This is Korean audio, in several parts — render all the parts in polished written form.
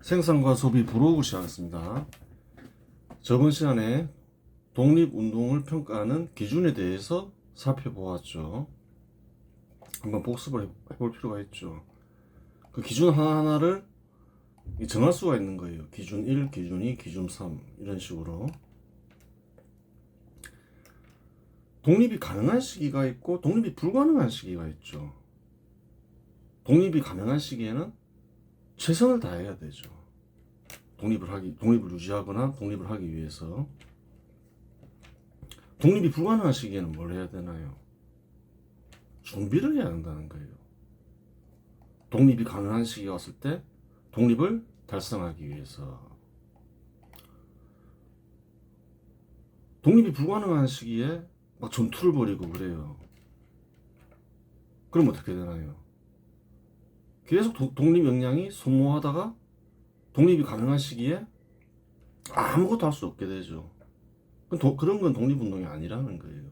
생산과 소비 브로그 시작했습니다. 저번 시간에 독립운동을 평가하는 기준에 대해서 살펴보았죠. 한번 복습을 해볼 필요가 있죠. 그 기준 하나하나를 정할 수가 있는 거예요. 기준 1, 기준 2, 기준 3 이런 식으로. 독립이 가능한 시기가 있고 독립이 불가능한 시기가 있죠. 독립이 가능한 시기에는 최선을 다해야 되죠. 독립을 유지하거나 독립을 하기 위해서. 독립이 불가능한 시기에는 뭘 해야 되나요? 준비를 해야 한다는 거예요. 독립이 가능한 시기가 왔을 때 독립을 달성하기 위해서. 독립이 불가능한 시기에 막 전투를 벌이고 그래요. 그럼 어떻게 되나요? 계속 독립 역량이 소모하다가 독립이 가능한 시기에 아무것도 할 수 없게 되죠. 그런 건 독립운동이 아니라는 거예요.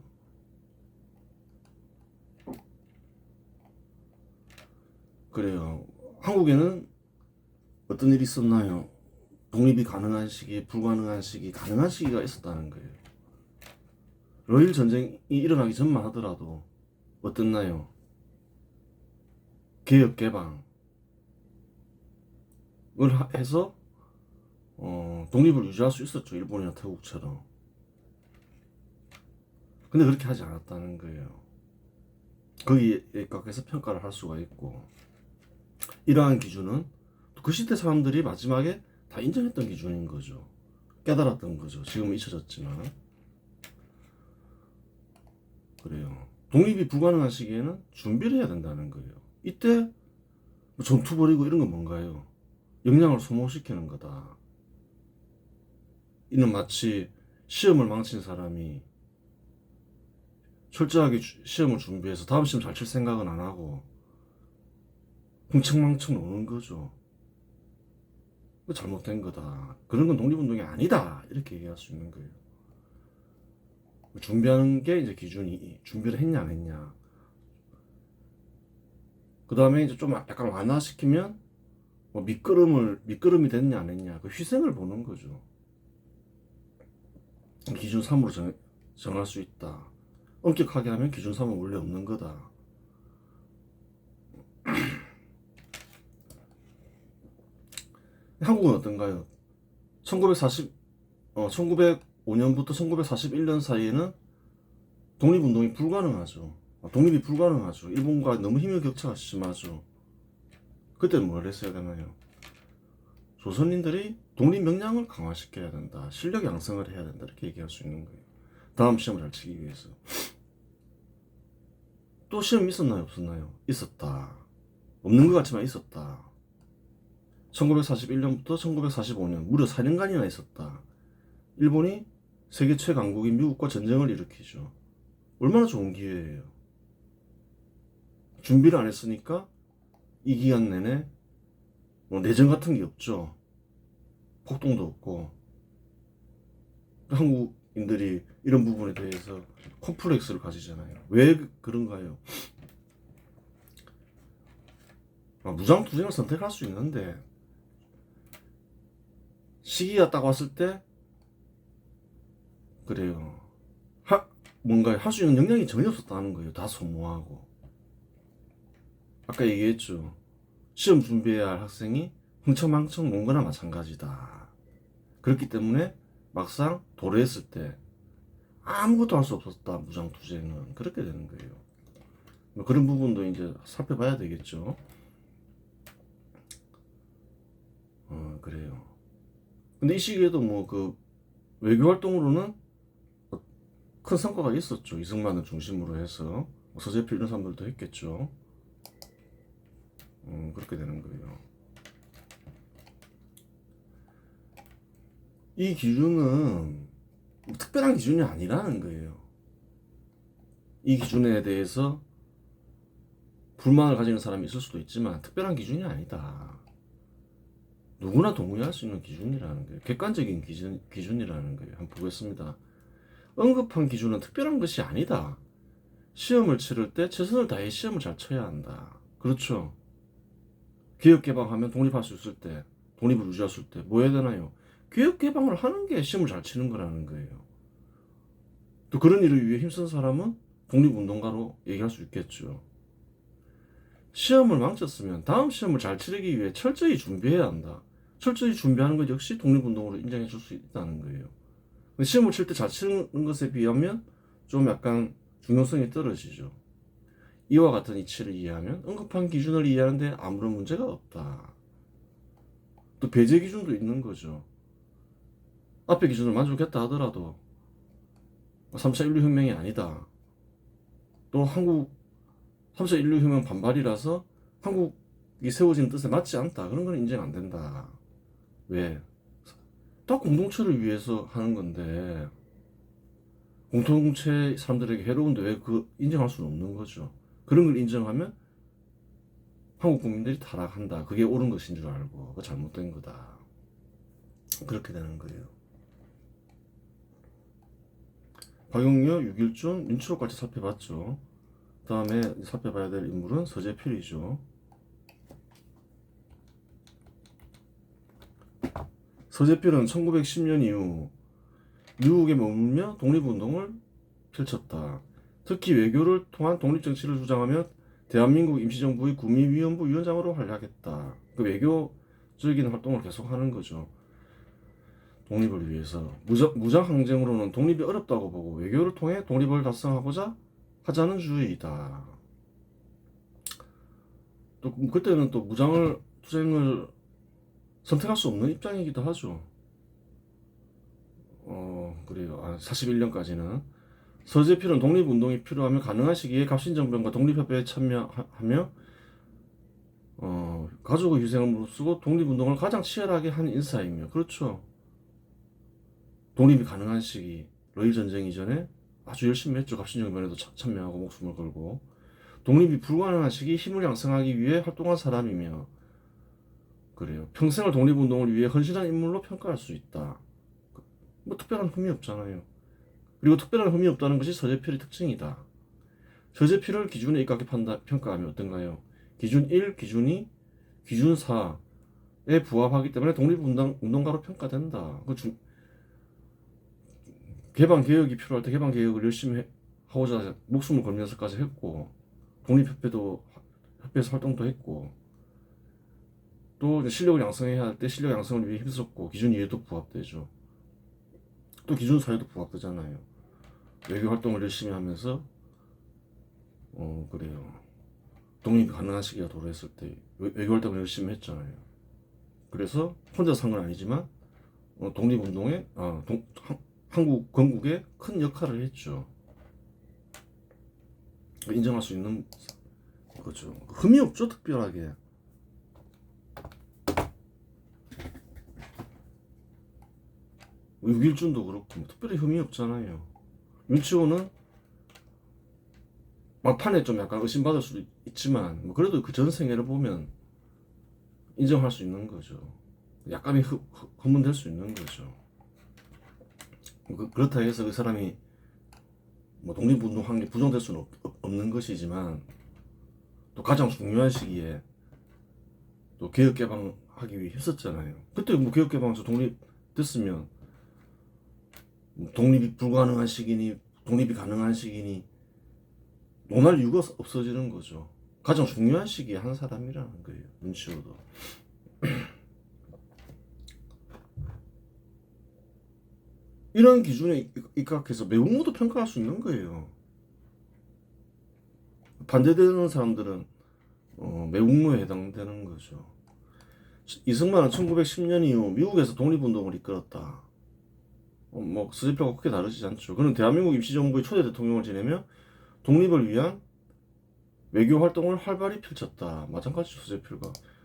그래요. 한국에는 어떤 일이 있었나요? 독립이 가능한 시기, 불가능한 시기, 가능한 시기가 있었다는 거예요. 러일 전쟁이 일어나기 전만 하더라도 어땠나요? 개혁 개방을 해서 독립을 유지할 수 있었죠. 일본이나 태국처럼. 근데 그렇게 하지 않았다는 거예요. 거기에 각해서 평가를 할 수가 있고, 이러한 기준은 그 시대 사람들이 마지막에 다 인정했던 기준인 거죠. 깨달았던 거죠. 지금은 잊혀졌지만. 그래요. 독립이 불가능한 시기에는 준비를 해야 된다는 거예요. 이때 전투 벌이고 이런 건 뭔가요? 역량을 소모시키는 거다. 이는 마치 시험을 망친 사람이 철저하게 시험을 준비해서 다음 시험 잘 칠 생각은 안 하고 흥청망청 노는 거죠. 잘못된 거다. 그런 건 독립운동이 아니다. 이렇게 얘기할 수 있는 거예요. 준비하는 게 이제 기준이, 준비를 했냐 안 했냐. 그 다음에 이제 좀 약간 완화시키면 미끄럼이 됐냐 안 했냐. 그 희생을 보는 거죠. 기준 3으로 정할 수 있다. 엄격하게 하면 기준 3은 원래 없는 거다. 한국은 어떤가요? 1905년부터 1941년 사이에는 독립운동이 불가능하죠. 독립이 불가능하죠. 일본과 너무 힘의 격차가 심하죠. 그때는 뭘 했어야 되나요? 조선인들이 독립 역량을 강화시켜야 된다. 실력 양성을 해야 된다. 이렇게 얘기할 수 있는 거예요. 다음 시험을 잘 치기 위해서. 또 시험 있었나요? 없었나요? 있었다. 없는 것 같지만 있었다. 1941년부터 1945년 무려 4년간이나 있었다. 일본이 세계 최강국인 미국과 전쟁을 일으키죠. 얼마나 좋은 기회예요. 준비를 안 했으니까 이 기간 내내 내전 같은 게 없죠. 폭동도 없고. 한국인들이 이런 부분에 대해서 콤플렉스를 가지잖아요. 왜 그런가요? 무장투쟁을 선택할 수 있는데 시기가 딱 왔을 때 그래요. 뭔가 할 수 있는 역량이 전혀 없었다는 거예요. 다 소모하고. 아까 얘기했죠. 시험 준비해야 할 학생이 흥청망청 논 거나 마찬가지다. 그렇기 때문에 막상 도래했을 때 아무것도 할 수 없었다. 무장투쟁은. 그렇게 되는 거예요. 그런 부분도 이제 살펴봐야 되겠죠. 그래요. 근데 이 시기에도 그 외교 활동으로는 큰 성과가 있었죠. 이승만을 중심으로 해서 서재필 이런 사람들도 했겠죠. 그렇게 되는 거예요. 이 기준은 특별한 기준이 아니라는 거예요. 이 기준에 대해서 불만을 가지는 사람이 있을 수도 있지만 특별한 기준이 아니다. 누구나 동의할 수 있는 기준이라는 거예요. 객관적인 기준이라는 거예요. 한번 보겠습니다. 언급한 기준은 특별한 것이 아니다. 시험을 치를 때 최선을 다해 시험을 잘 쳐야 한다. 그렇죠. 개혁 개방하면 독립할 수 있을 때 독립을 유지했을 때 뭐 해야 되나요? 개혁 개방을 하는 게 시험을 잘 치는 거라는 거예요. 또 그런 일을 위해 힘쓴 사람은 독립운동가로 얘기할 수 있겠죠. 시험을 망쳤으면 다음 시험을 잘 치르기 위해 철저히 준비해야 한다. 철저히 준비하는 것 역시 독립운동으로 인정해 줄 수 있다는 거예요. 시험을 칠 때 잘 치는 것에 비하면 좀 약간 중요성이 떨어지죠. 이와 같은 이치를 이해하면 언급한 기준을 이해하는데 아무런 문제가 없다. 또 배제 기준도 있는 거죠. 앞에 기준을 만족했다 하더라도 3차 인류혁명이 아니다. 또 한국 3차 인류혁명 반발이라서 한국이 세워진 뜻에 맞지 않다. 그런 건 인정 안 된다. 왜? 다 공동체를 위해서 하는 건데 공동체 사람들에게 해로운데 왜 그 인정할 수는 없는 거죠. 그런 걸 인정하면 한국 국민들이 타락한다. 그게 옳은 것인 줄 알고 그거 잘못된 거다. 그렇게 되는 거예요. 박용려, 유길준, 민추록까지 살펴봤죠. 다음에 살펴봐야 될 인물은 서재필이죠. 서재필은 1910년 이후 미국에 머물며 독립운동을 펼쳤다. 특히 외교를 통한 독립정치를 주장하며 대한민국 임시정부의 구미위원부 위원장으로 활약했다. 그 외교적인 활동을 계속하는 거죠. 독립을 위해서. 무장항쟁으로는 독립이 어렵다고 보고 외교를 통해 독립을 달성하고자 하자는 주의이다. 또 그때는 또 투쟁을 선택할 수 없는 입장이기도 하죠. 그래요. 41년까지는 서재필은 독립운동이 필요하면 가능한 시기에 갑신정변과 독립협회에 참여하며 가족의 희생을 무릅쓰고 독립운동을 가장 치열하게 한 인사이며, 그렇죠. 독립이 가능한 시기, 러일 전쟁 이전에 아주 열심히 했죠. 갑신정변에도 참여하고 목숨을 걸고. 독립이 불가능한 시기 힘을 양성하기 위해 활동한 사람이며, 그래요. 평생을 독립운동을 위해 헌신한 인물로 평가할 수 있다. 뭐 특별한 흠이 없잖아요. 그리고 특별한 흠이 없다는 것이 서재필의 특징이다. 서재필을 기준에 입각해 평가하면 어떤가요? 기준 1, 기준 2, 기준 4에 부합하기 때문에 독립운동가로 평가된다. 개방개혁이 필요할 때 개방개혁을 열심히 하고자 목숨을 걸면서까지 했고, 협회에서 활동도 했고, 또 실력을 양성해야 할 때 실력 양성을 위해 힘썼고, 기준 2에도 부합되죠. 또 기준 4에도 부합되잖아요. 외교 활동을 열심히 하면서 그래요. 독립이 가능한 시기가 도래했을 때 외교 활동을 열심히 했잖아요. 그래서 혼자 산 건 아니지만 독립운동에 한국 건국에 큰 역할을 했죠. 인정할 수 있는 거죠. 흠이 없죠, 특별하게. 유길준도 그렇고 특별히 흠이 없잖아요. 윤치호는 막판에 좀 약간 의심받을 수도 있지만 그래도 그 전생애를 보면 인정할 수 있는 거죠. 약간의 흠은 될 수 있는 거죠. 그렇다 해서 그 사람이 독립운동한 게 부정될 수는 없는 것이지만, 또 가장 중요한 시기에 또 개혁개방하기 위해 했었잖아요. 그때 개혁개방에서 독립됐으면 독립이 불가능한 시기니 독립이 가능한 시기니 논할 이유가 없어지는 거죠. 가장 중요한 시기에 한 사람이라는 거예요. 눈치로도. 이런 기준에 입각해서 매국노도 평가할 수 있는 거예요. 반대되는 사람들은 매국노에 해당되는 거죠. 이승만은 1910년 이후 미국에서 독립운동을 이끌었다. 서재필과 크게 다르지 않죠. 그는 대한민국 임시정부의 초대 대통령을 지내며 독립을 위한 외교 활동을 활발히 펼쳤다. 마찬가지죠,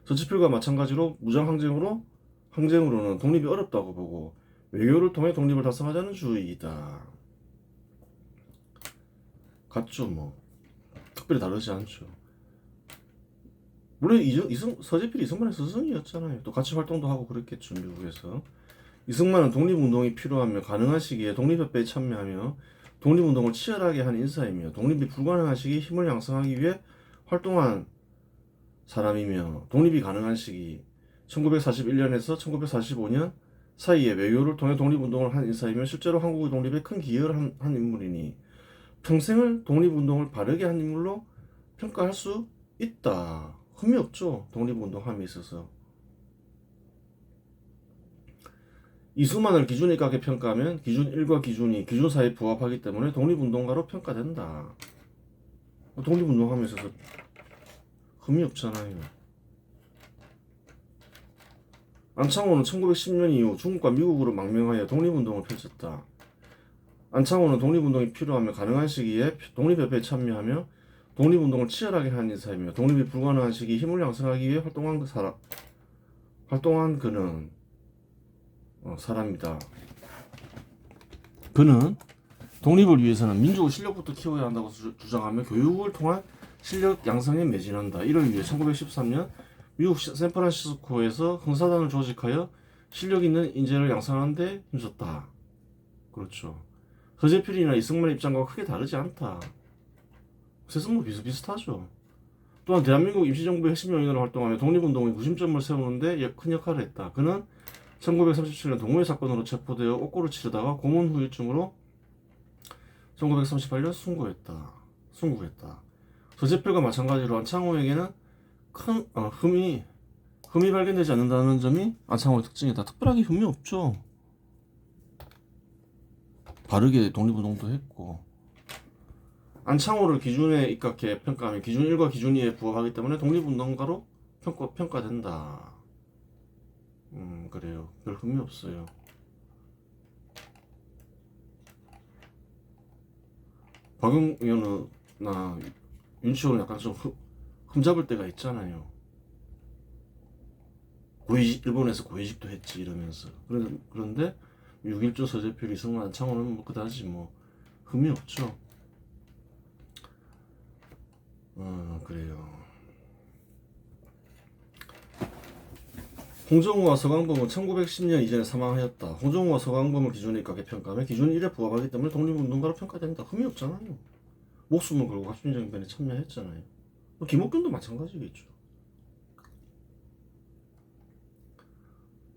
서재필과 마찬가지로 항쟁으로는 독립이 어렵다고 보고 외교를 통해 독립을 달성하자는 주의이다. 같죠, 특별히 다르지 않죠. 물론 서재필이 이승만의 스승이었잖아요. 또 같이 활동도 하고 그랬겠죠, 미국에서. 이승만은 독립운동이 필요하며 가능한 시기에 독립협회에 참여하며 독립운동을 치열하게 한 인사이며 독립이 불가능한 시기에 힘을 양성하기 위해 활동한 사람이며, 독립이 가능한 시기 1941년에서 1945년 사이에 외교를 통해 독립운동을 한 인사이며 실제로 한국의 독립에 큰 기여를 한 인물이니 평생을 독립운동을 바르게 한 인물로 평가할 수 있다. 흠이 없죠. 독립운동함에 있어서. 이수만을 기준에 가게 평가하면 기준 1과 기준이 기준 4에 부합하기 때문에 독립운동가로 평가된다. 독립운동함에 있어서 흠이 없잖아요. 안창호는 1910년 이후 중국과 미국으로 망명하여 독립운동을 펼쳤다. 안창호는 독립운동이 필요하며 가능한 시기에 독립협회에 참여하며 독립운동을 치열하게 한 인사이며 독립이 불가능한 시기에 힘을 양성하기 위해 활동한 그는 사람이다. 그는 독립을 위해서는 민족의 실력부터 키워야 한다고 주장하며 교육을 통한 실력 양성에 매진한다. 이를 위해 1913년 미국 샌프란시스코에서 흥사단을 조직하여 실력 있는 인재를 양성하는 데 힘썼다. 그렇죠. 서재필이나 이승만의 입장과 크게 다르지 않다. 세상 뭐 비슷비슷하죠. 또한 대한민국 임시정부의 핵심 요인으로 활동하며 독립운동의 구심점을 세우는데 큰 역할을 했다. 그는 1937년 동호회 사건으로 체포되어 옥고를 치르다가 고문 후유증으로 1938년 순국했다. 서재필과 마찬가지로 안창호에게는 큰 흠이 발견되지 않는다는 점이 안창호의 특징이다. 특별하게 흠이 없죠. 바르게 독립운동도 했고 안창호를 기준에 입각해 평가하면 기준 1과 기준 2에 부합하기 때문에 독립운동가로 평가된다. 그래요. 별 흠이 없어요. 박용 의원이나 윤치호는 약간 좀 흠잡을 때가 있잖아요. 일본에서 고위직도 했지 이러면서. 그런데 6.1조 서재필, 이승만, 안창호는 뭐 그다지 뭐 흠이 없죠. 그래요. 홍정우와 서강범은 1910년 이전에 사망하였다. 홍정우와 서강범을 기준에 입각해 평가하면 기준 1에 부합하기 때문에 독립운동가로 평가된다. 흠이 없잖아요. 목숨을 걸고 합중정변에 참여했잖아요. 김옥균도 마찬가지겠죠.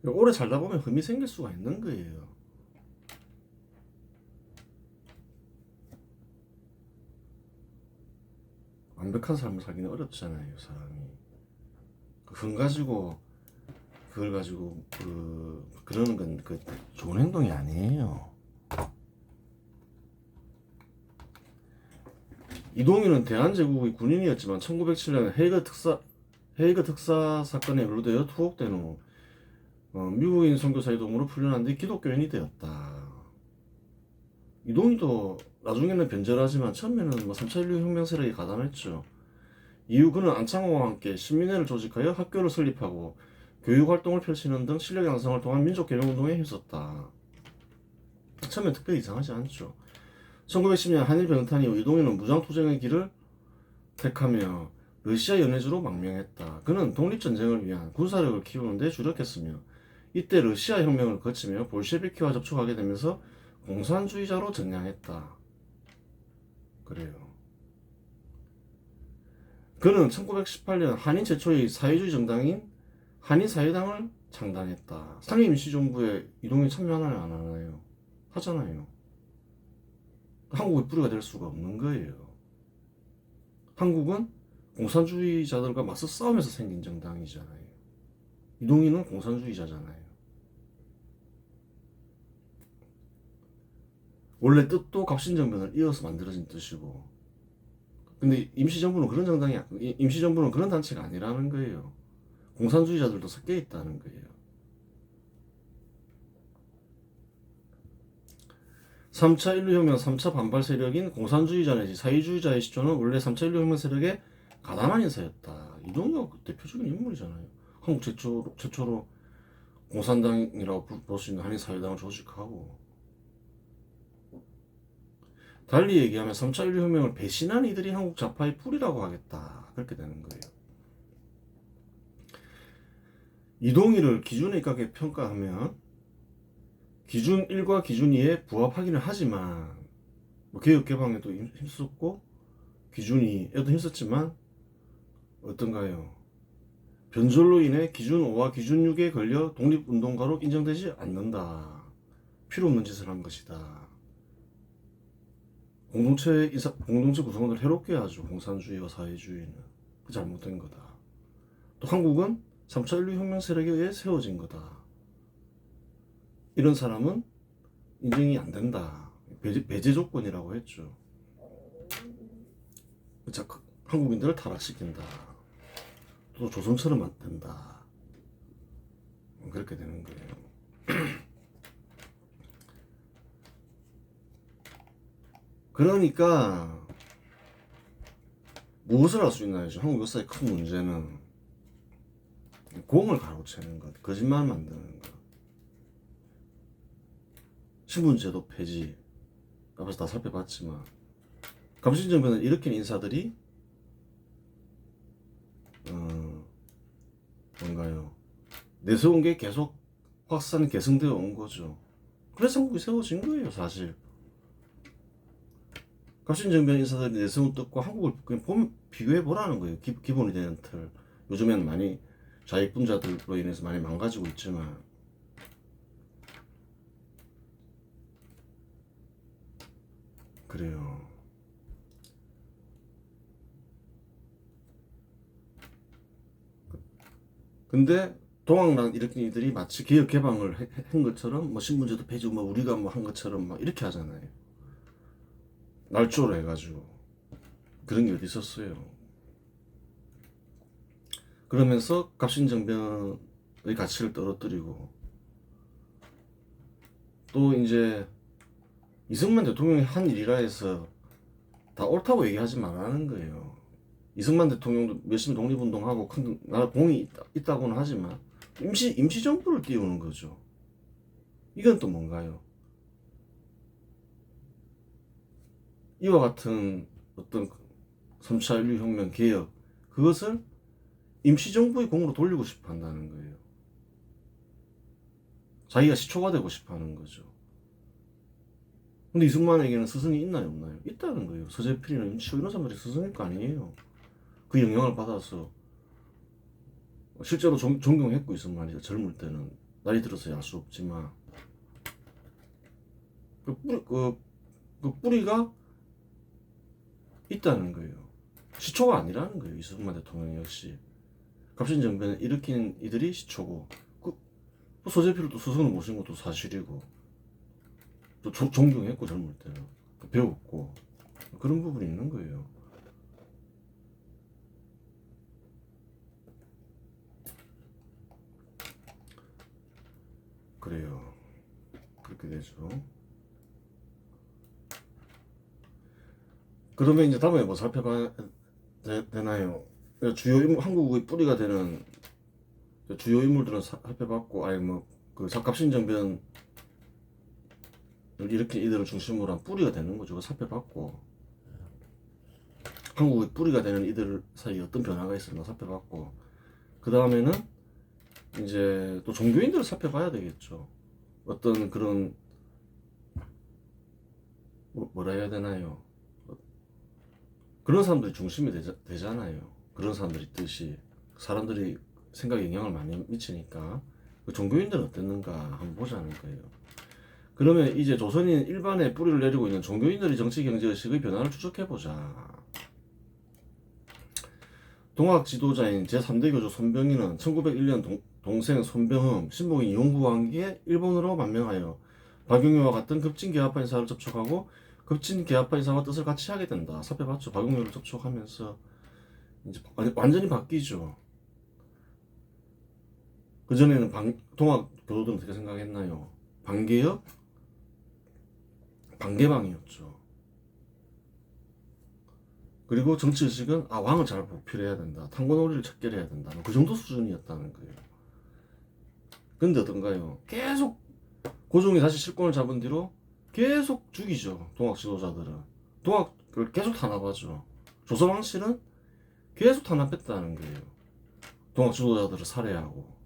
오래 살다 보면 흠이 생길 수가 있는 거예요. 완벽한 삶을 살기는 어렵잖아요, 사람이. 흠 가지고 그걸 가지고 그러는 건 좋은 행동이 아니에요. 이동희는 대한제국의 군인이었지만 1907년 헤이그 특사 사건에 연루되어 투옥된 후 미국인 선교사의 도움으로 풀려난 뒤 기독교인이 되었다. 이동희도 나중에는 변절하지만 처음에는 3.16 혁명 세력에 가담했죠. 이후 그는 안창호와 함께 신민회를 조직하여 학교를 설립하고 교육활동을 펼치는 등 실력 양성을 통한 민족개명운동에 힘썼다. 처음엔 특별히 이상하지 않죠. 1910년 한일 병탄 이후 이동희는 무장투쟁의 길을 택하며 러시아 연해주로 망명했다. 그는 독립전쟁을 위한 군사력을 키우는 데 주력했으며 이때 러시아 혁명을 거치며 볼셰비키와 접촉하게 되면서 공산주의자로 전향했다. 그래요. 그는 1918년 한인 최초의 사회주의 정당인 한인사회당을 창단했다. 상임임시정부에 이동희 참여하나요? 안 하나요? 하잖아요. 한국의 뿌리가 될 수가 없는 거예요. 한국은 공산주의자들과 맞서 싸우면서 생긴 정당이잖아요. 이동희는 공산주의자잖아요. 원래 뜻도 갑신정변을 이어서 만들어진 뜻이고, 근데 임시정부는 그런 단체가 아니라는 거예요. 공산주의자들도 섞여 있다는 거예요. 3차 인류혁명 3차 반발 세력인 공산주의자 내지 사회주의자의 시초는 원래 3차 인류혁명 세력의 가담한 인사였다. 이동희가 대표적인 인물이잖아요. 한국 최초로 공산당이라고 볼 수 있는 한인사회당을 조직하고, 달리 얘기하면 3차 인류혁명을 배신한 이들이 한국 좌파의 뿌리라고 하겠다. 그렇게 되는 거예요. 이동희를 기준에 입각해 평가하면 기준 1과 기준 2에 부합하기는 하지만 개혁 개방에도 힘썼고 기준 2에도 힘썼지만 어떤가요? 변절로 인해 기준 5와 기준 6에 걸려 독립운동가로 인정되지 않는다. 필요 없는 짓을 한 것이다. 공동체 구성원을 해롭게 하죠. 공산주의와 사회주의는. 그 잘못된 거다. 또 한국은 3차 인류혁명 세력에 의해 세워진 거다. 이런 사람은 인정이 안 된다. 배제 조건이라고 했죠. 자, 한국인들을 타락시킨다. 또 조선처럼 만든다. 그렇게 되는 거예요. 그러니까 무엇을 할 수 있나요? 한국 역사의 큰 문제는 공을 가로채는 것, 거짓말 만드는 것, 신분제도 폐지. 앞에서 다 살펴봤지만 감신정변을 일으킨 인사들이 뭔가요? 내세운 게 계속 확산 계승되어 온 거죠. 그래서 한국이 세워진 거예요, 사실. 갑신정변 인사들이 내세운 뜻과 한국을 그냥 비교해 보라는 거예요. 기본이 되는 틀. 요즘에는 많이 자익분자들로 인해서 많이 망가지고 있지만 그래요. 근데 동학란 일으킨 이들이 마치 개혁 개방을 한 것처럼 뭐 신분제도 폐지 뭐 우리가 뭐 한 것처럼 막 이렇게 하잖아요. 날조로 해가지고 그런 게 어디 있었어요. 그러면서 갑신정변의 가치를 떨어뜨리고 또 이제 이승만 대통령이 한 일이라 해서 다 옳다고 얘기하지 말라는 거예요. 이승만 대통령도 열심히 독립운동하고 큰 나라 공이 있다고는 하지만 임시정부를 띄우는 거죠. 이건 또 뭔가요? 이와 같은 어떤 3차 인류혁명 개혁 그것을 임시정부의 공으로 돌리고 싶어 한다는 거예요. 자기가 시초가 되고 싶어 하는 거죠. 근데 이승만에게는 스승이 있나요 없나요? 있다는 거예요. 서재필이나 임치호 이런 사람들이 스승일 거 아니에요. 그 영향을 받아서 실제로 존경했고 이승만이 젊을 때는 나이 들어서 알 수 없지만 그 뿌리가 있다는 거예요. 시초가 아니라는 거예요. 이승만 대통령 역시 갑신정변을 일으킨 이들이 시초고 서재필을 또 스승으로 모신 것도 사실이고 또 존경했고 젊을 때는 배웠고 그런 부분이 있는 거예요. 그래요. 그렇게 되죠. 그러면 이제 다음에 뭐 살펴봐야 되나요? 주요 인물, 한국의 뿌리가 되는 주요 인물들은 살펴봤고, 아니 뭐그 갑신정변을 일으킨 이들을 중심으로 한 뿌리가 되는 거죠. 그거 살펴봤고, 한국의 뿌리가 되는 이들 사이에 어떤 변화가 있었나 살펴봤고, 그 다음에는 이제 또 종교인들을 살펴봐야 되겠죠. 어떤 그런 뭐라 해야 되나요? 그런 사람들이 중심이 되잖아요. 그런 사람들이 뜻이 사람들이 생각에 영향을 많이 미치니까 그 종교인들은 어땠는가 한번 보자는 거예요. 그러면 이제 조선인 일반에 뿌리를 내리고 있는 종교인들의 정치 경제 의식의 변화를 추적해보자. 동학 지도자인 제3대 교주 손병희는 1901년 동생 손병흠, 신봉인 이용부와 함께 일본으로 만명하여 박용효와 같은 급진개화파 인사를 접촉하고 급진개화파 인사와 뜻을 같이 하게 된다. 살펴봤죠. 박용효를 접촉하면서 이제 완전히 바뀌죠. 그전에는 동학 교도들은 어떻게 생각했나요? 반개혁? 반개방이었죠. 그리고 정치의식은 왕을 잘 보필해야 된다. 탄권오리를 척결해야 된다. 그 정도 수준이었다는 거예요. 근데 어떤가요? 계속 고종이 다시 실권을 잡은 뒤로 계속 죽이죠. 동학 지도자들은. 동학을 계속 탄압하죠. 조선왕실은 계속 탄압했다는 거예요. 동학 지도자들을 살해하고.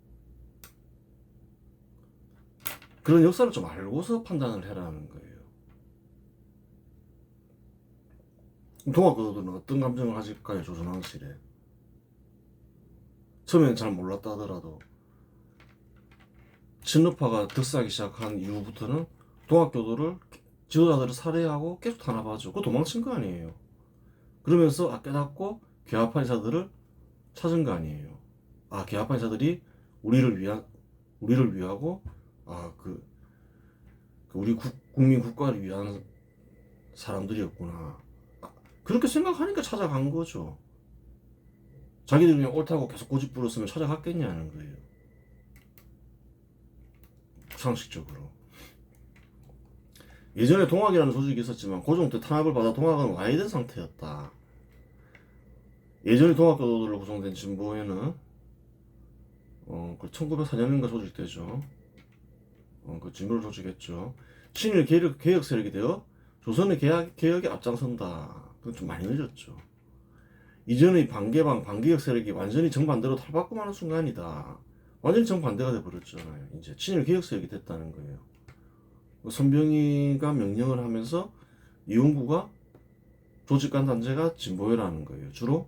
그런 역사를 좀 알고서 판단을 해라는 거예요. 동학 교도들은 어떤 감정을 가질까요? 조선왕실에. 처음에는 잘 몰랐다 하더라도 친러파가 득세하기 시작한 이후부터는 동학교도를 지도자들을 살해하고 계속 탄압하죠. 그거 도망친 거 아니에요. 그러면서 깨닫고 개화파 인사들을 찾은 거 아니에요. 개화파 인사들이 우리를 위하고 우리 국민 국가를 위한 사람들이었구나. 그렇게 생각하니까 찾아간 거죠. 자기들이 그냥 옳다고 계속 고집 부렸으면 찾아갔겠냐는 거예요. 상식적으로. 예전에 동학이라는 조직이 있었지만 고종 때 탄압을 받아 동학은 와해된 상태였다. 예전에 동학교도들로 구성된 진보회는 1904년인가 조직되죠. 그 진보를 조직했죠. 친일 개혁 세력이 되어 조선의 개혁에 앞장선다. 그건 좀 많이 늦었죠. 이전의 반개혁 세력이 완전히 정반대로 탈바꿈하는 순간이다. 완전히 정반대가 돼버렸잖아요. 이제 친일 개혁 세력이 됐다는 거예요. 선병이가 명령을 하면서 이용구가 조직관 단체가 진보회라는 거예요. 주로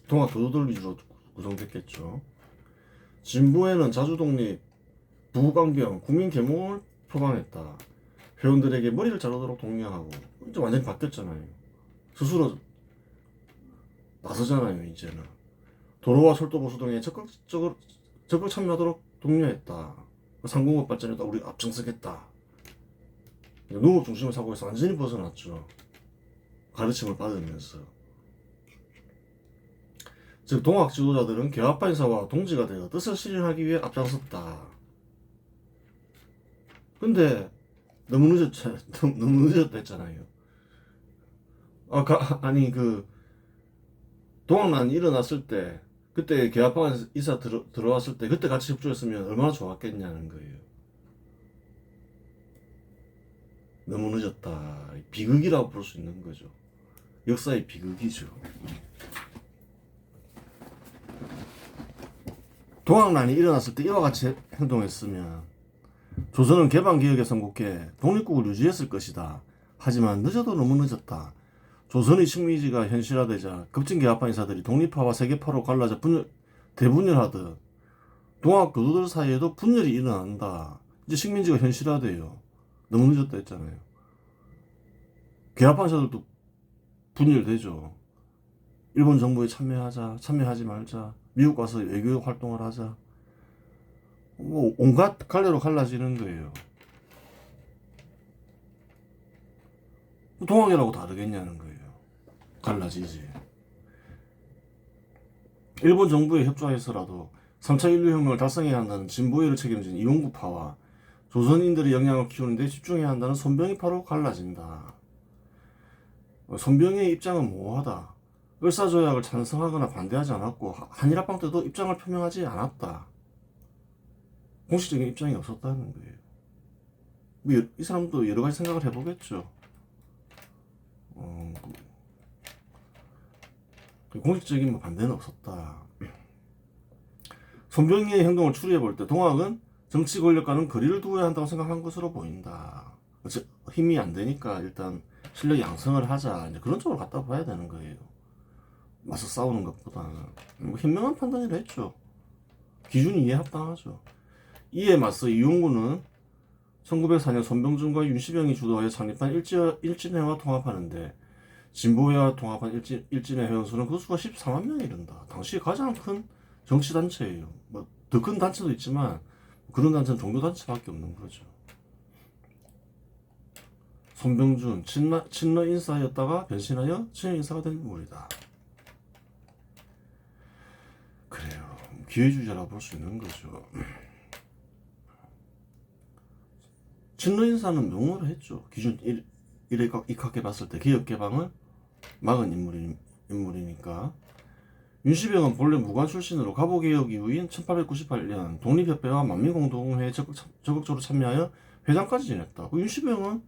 동학교도들 위주로 구성됐겠죠. 진보회는 자주독립, 부강병, 국민계몽을 표방했다. 회원들에게 머리를 자르도록 독려하고 이제 완전히 바뀌었잖아요. 스스로 나서잖아요. 이제는 도로와 철도 보수등에 적극 참여하도록 독려했다. 상공업 발전에도 우리 앞장서겠다. 농업 중심의 사고에서 완전히 벗어났죠. 가르침을 받으면서. 즉 동학 지도자들은 개화파 인사와 동지가 되어 뜻을 실현하기 위해 앞장섰다. 근데 너무 늦었다 했잖아요. 동학난이 일어났을 때 그때 개화파 인사 들어왔을 때 그때 같이 협조했으면 얼마나 좋았겠냐는 거예요. 너무 늦었다. 비극이라고 볼 수 있는 거죠. 역사의 비극이죠. 동학난이 일어났을 때 이와 같이 행동했으면 조선은 개방개혁에 성공해 독립국을 유지했을 것이다. 하지만 늦어도 너무 늦었다. 조선의 식민지가 현실화되자 급진개화파 인사들이 독립파와 세계파로 갈라져 대분열하듯 동학교도들 사이에도 분열이 일어난다. 이제 식민지가 현실화돼요. 너무 늦었다 했잖아요. 개화파 인사들도 분열되죠. 일본 정부에 참여하지 말자, 미국 가서 외교 활동을 하자. 온갖 갈래로 갈라지는 거예요. 동학이라고 다르겠냐는 거예요. 갈라지지. 일본 정부에 협조해서라도 3차 인류혁명을 달성해야 한다는 진보회를 책임진 이용구파와 조선인들의 역량을 키우는 데 집중해야 한다는 손병희파로 갈라진다. 손병희의 입장은 모호하다. 을사조약을 찬성하거나 반대하지 않았고 한일합방 때도 입장을 표명하지 않았다. 공식적인 입장이 없었다는 거예요. 이 사람도 여러 가지 생각을 해보겠죠. 공식적인 반대는 없었다. 손병희의 행동을 추리해볼 때 동학은 정치 권력과는 거리를 두어야 한다고 생각한 것으로 보인다. 힘이 안 되니까 일단 실력 양성을 하자. 이제 그런 쪽으로 갖다 봐야 되는 거예요. 맞서 싸우는 것보다는. 현명한 판단이라 했죠. 기준이 이해 합당하죠. 이에 맞서 이용구는 1904년 손병준과 윤시병이 주도하여 창립한 일진회와 통합하는데 진보회와 통합한 일진회 회원수는 그 수가 14만 명에 이른다. 당시 가장 큰 정치단체예요. 더 큰 단체도 있지만 그런 단체는 종교단체밖에 없는 거죠. 손병준 친러 인사였다가 변신하여 친일 인사가 된 인물이다. 그래요. 기회주의자라고 볼 수 있는 거죠. 친러 인사는 명호를 했죠. 기준 1에 입학해봤을 때 개혁개방을 막은 인물이니까. 윤시병은 본래 무관 출신으로 갑오개혁 이후인 1898년 독립협회와 만민공동회에 적극적으로 참여하여 회장까지 지냈다. 윤시병은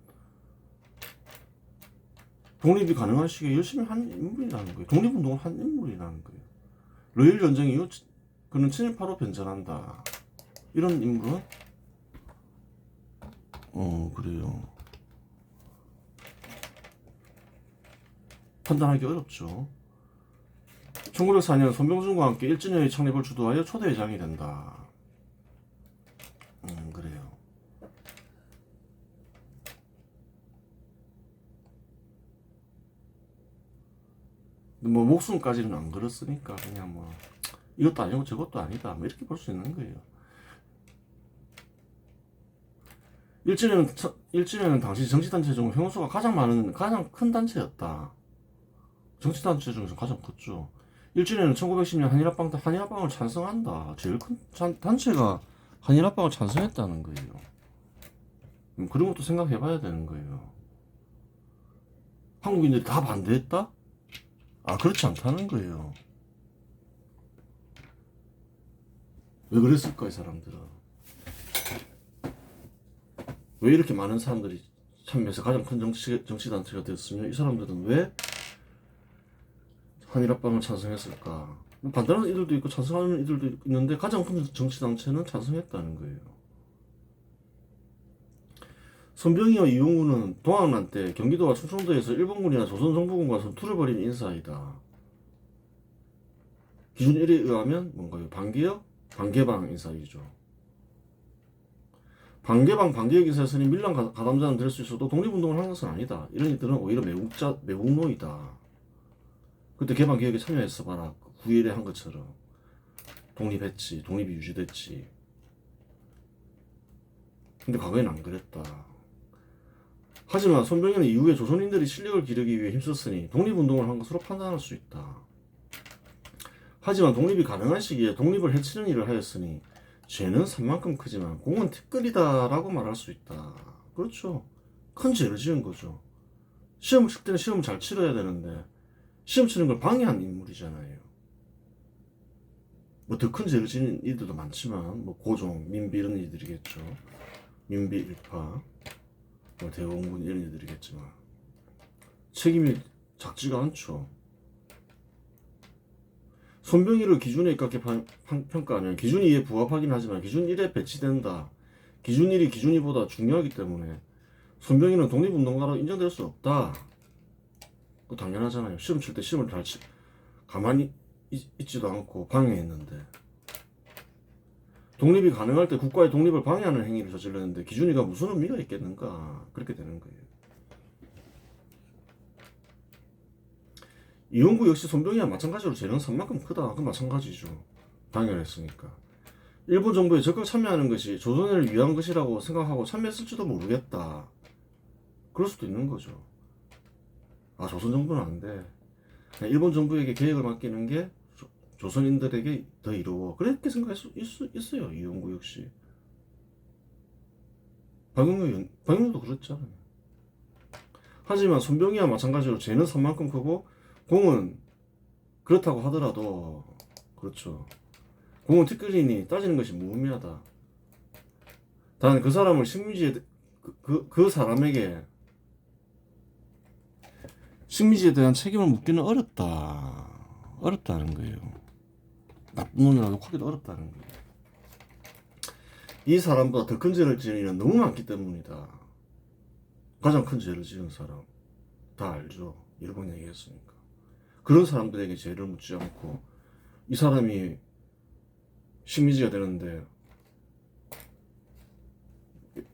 독립이 가능한 시기에 열심히 한 인물이라는 거예요. 독립운동을 한 인물이라는 거예요. 러일 전쟁 이후 그는 친일파로 변전한다. 이런 인물은 그래요. 판단하기 어렵죠. 1904년 손병준과 함께 일진회의 창립을 주도하여 초대회장이 된다. 그래요. 뭐 목숨까지는 안 걸었으니까 그냥 뭐 이것도 아니고 저것도 아니다 뭐 이렇게 볼 수 있는 거예요. 일진회는 당시 정치단체 중 형수가 가장 큰 단체였다. 정치단체 중에서 가장 컸죠. 일진회는 1910년 한일합방을 찬성한다. 제일 큰 단체가 한일합방을 찬성했다는 거예요. 그런 것도 생각해봐야 되는 거예요. 한국인들이 다 반대했다? 그렇지 않다는 거예요. 왜 그랬을까, 이 사람들은? 왜 이렇게 많은 사람들이 참여해서 가장 큰 정치단체가 됐으며, 이 사람들은 왜 한일합방을 찬성했을까? 반대하는 이들도 있고, 찬성하는 이들도 있는데, 가장 큰 정치단체는 찬성했다는 거예요. 손병희와 이용구는 동학난 때 경기도와 충청도에서 일본군이나 조선정부군과 전투를 벌인 인사이다. 기준 1에 의하면 뭔가요? 반개방 인사이죠. 반개혁 인사에서는 밀란 가담자는 될 수 있어도 독립운동을 하는 것은 아니다. 이런 이들은 오히려 매국노이다. 그때 개방개혁에 참여했어 봐라. 9.1에 한 것처럼. 독립했지. 독립이 유지됐지. 근데 과거에는 안 그랬다. 하지만 손병희는 이후에 조선인들이 실력을 기르기 위해 힘썼으니 독립운동을 한 것으로 판단할 수 있다. 하지만 독립이 가능한 시기에 독립을 해치는 일을 하였으니 죄는 산만큼 크지만 공은 티끌이다 라고 말할 수 있다. 그렇죠. 큰 죄를 지은 거죠. 시험을 칠 때는 시험을 잘 치러야 되는데 시험 치는 걸 방해한 인물이잖아요. 뭐 더 큰 죄를 지은 이들도 많지만 뭐 고종, 민비 이런 이들이겠죠. 민비 일파 대원군 이런 애들이겠지만 책임이 작지가 않죠. 손병희를 기준에 입각해 평가하면 기준 2에 부합하긴 하지만 기준 1에 배치된다. 기준 1이 기준 2보다 중요하기 때문에 손병희는 독립운동가로 인정될 수 없다. 그거 당연하잖아요. 시험 칠 때 시험을 가만히 있지도 않고 방해했는데 독립이 가능할 때 국가의 독립을 방해하는 행위를 저질렀는데 기준이가 무슨 의미가 있겠는가. 그렇게 되는 거예요. 이용구 역시 손병희와 마찬가지로 죄는 산만큼 크다. 그건 마찬가지죠. 방해했으니까. 일본 정부에 적극 참여하는 것이 조선을 위한 것이라고 생각하고 참여했을지도 모르겠다. 그럴 수도 있는 거죠. 조선 정부는 안 돼. 그냥 일본 정부에게 계획을 맡기는 게 조선인들에게 더 이로워. 그렇게 생각할 수 있어요. 이용구 역시. 박용료도 그렇잖아요. 하지만 손병희와 마찬가지로 죄는 산만큼 크고 공은 그렇다고 하더라도 그렇죠. 공은 티끌이니 따지는 것이 무의미하다. 단 그 사람을 식민지에 그 사람에게 식민지에 대한 책임을 묻기는 어렵다는 거예요. 나쁜 놈이라도 하기도 어렵다는 거예요. 이 사람보다 더 큰 죄를 지은 일은 너무 많기 때문이다. 가장 큰 죄를 지은 사람 다 알죠. 여러 번 얘기했으니까. 그런 사람들에게 죄를 묻지 않고 이 사람이 식민지가 되는데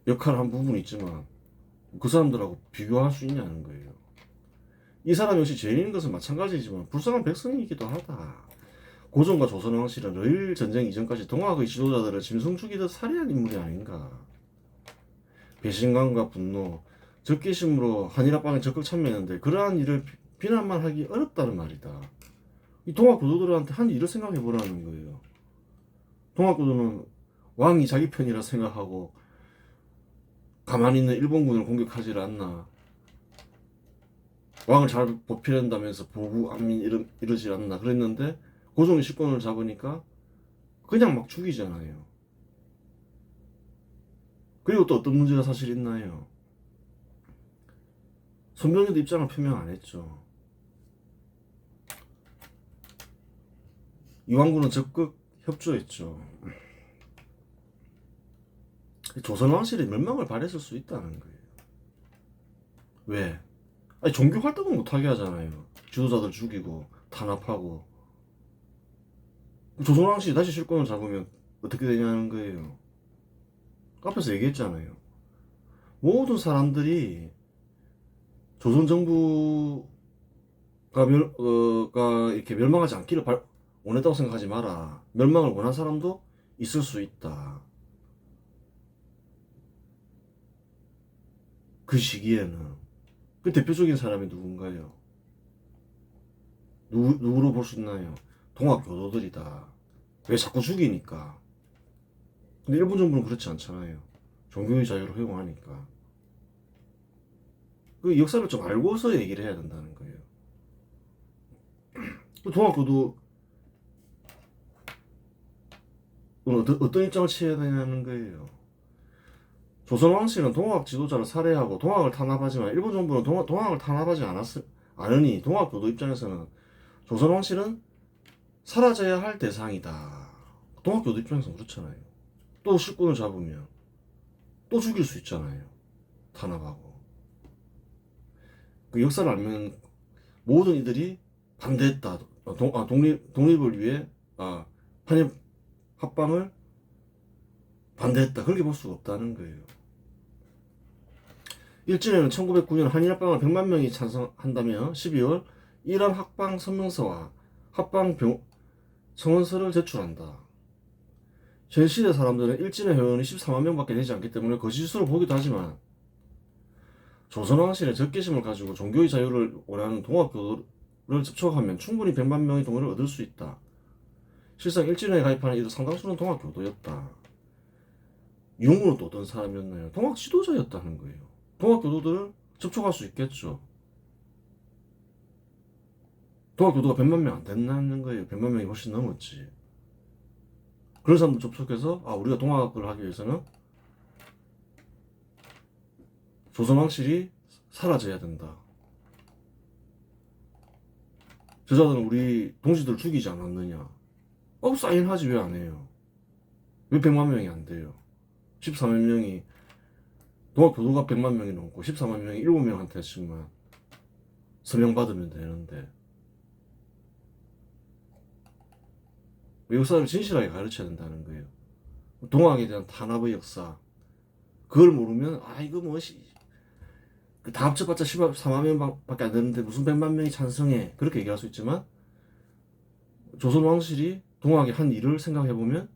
역할을 한 부분이 있지만 그 사람들하고 비교할 수 있냐는 거예요. 이 사람 역시 죄인인 것은 마찬가지지만 불쌍한 백성이기도 하다. 고종과 조선왕실은 러일 전쟁 이전까지 동학의 지도자들을 짐승 죽이듯 살해한 인물이 아닌가. 배신감과 분노, 적개심으로 한일합방에 적극 참여했는데 그러한 일을 비난만 하기 어렵다는 말이다. 이 동학구도들한테 한 일을 생각해 보라는 거예요. 동학구도는 왕이 자기 편이라 생각하고 가만히 있는 일본군을 공격하지 않나. 왕을 잘 보필한다면서 보국 안민 이러지 않나 그랬는데 고종이 실권을 잡으니까 그냥 막 죽이잖아요. 그리고 또 어떤 문제가 사실 있나요? 손병희도 입장을 표명 안 했죠. 이완구는 적극 협조했죠. 조선왕실이 멸망을 바랬을 수 있다는 거예요. 왜? 종교 활동을 못하게 하잖아요. 지도자들 죽이고 탄압하고 조선왕실이 다시 실권을 잡으면 어떻게 되냐는 거예요. 앞에서 얘기했잖아요. 모든 사람들이 조선 정부가 이렇게 멸망하지 않기를 원했다고 생각하지 마라. 멸망을 원한 사람도 있을 수 있다. 그 시기에는 그 대표적인 사람이 누군가요? 누구로 볼 수 있나요? 동학교도들이다. 왜 자꾸 죽이니까. 근데 일본 정부는 그렇지 않잖아요. 종교의 자유를 허용하니까. 그 역사를 좀 알고서 얘기를 해야 된다는 거예요. 동학교도 어떤 입장을 취해야 되냐는 거예요. 조선 왕실은 동학 지도자를 살해하고 동학을 탄압하지만 일본 정부는 동학을 탄압하지 않으니 동학교도 입장에서는 조선 왕실은 사라져야 할 대상이다. 동학교도 입장에서는 그렇잖아요. 또 실권을 잡으면 또 죽일 수 있잖아요. 탄압하고. 그 역사를 알면 모든 이들이 반대했다. 독립을 위해 한일 합방을 반대했다. 그렇게 볼 수가 없다는 거예요. 일진에는 1909년 한일 합방을 100만 명이 찬성한다며 12월 이란 합방 성명서와 합방 청원서를 제출한다. 전 시대 사람들은 일진의 회원이 14만 명밖에 되지 않기 때문에 거짓으로 보기도 하지만 조선왕실의 적개심을 가지고 종교의 자유를 원하는 동학교도를 접촉하면 충분히 100만 명의 동의를 얻을 수 있다. 실상 일진회에 가입하는 이들 상당수는 동학교도였다. 윤구는 또 어떤 사람이었나요? 동학 지도자였다는 거예요. 동학교도들을 접촉할 수 있겠죠. 동학교도가 100만 명 안 된다는 거예요. 100만 명이 훨씬 넘었지. 그런 사람들 접촉해서 우리가 동학을 하기 위해서는 조선왕실이 사라져야 된다. 저자들은 우리 동지들 죽이지 않았느냐? 사인하지 왜 안 해요? 왜 100만 명이 안 돼요? 14만 명이 동학교도가 100만 명이 넘고 14만 명이 7명한테씩만 서명받으면 되는데 역사를 진실하게 가르쳐야 된다는 거예요. 동학에 대한 탄압의 역사 그걸 모르면 이거 다 합쳐봤자 14만 명밖에 안 되는데 무슨 100만 명이 찬성해 그렇게 얘기할 수 있지만 조선 왕실이 동학이 한 일을 생각해보면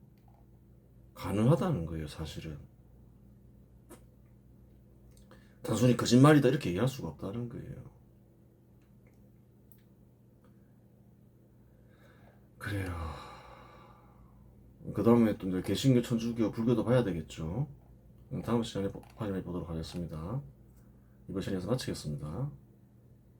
가능하다는 거예요. 사실은 단순히 거짓말이다 이렇게 얘기할 수가 없다는 거예요. 그래요. 그 다음에 또 이제 개신교, 천주교, 불교도 봐야 되겠죠. 다음 시간에 확인해 보도록 하겠습니다. 이번 시간에서 마치겠습니다.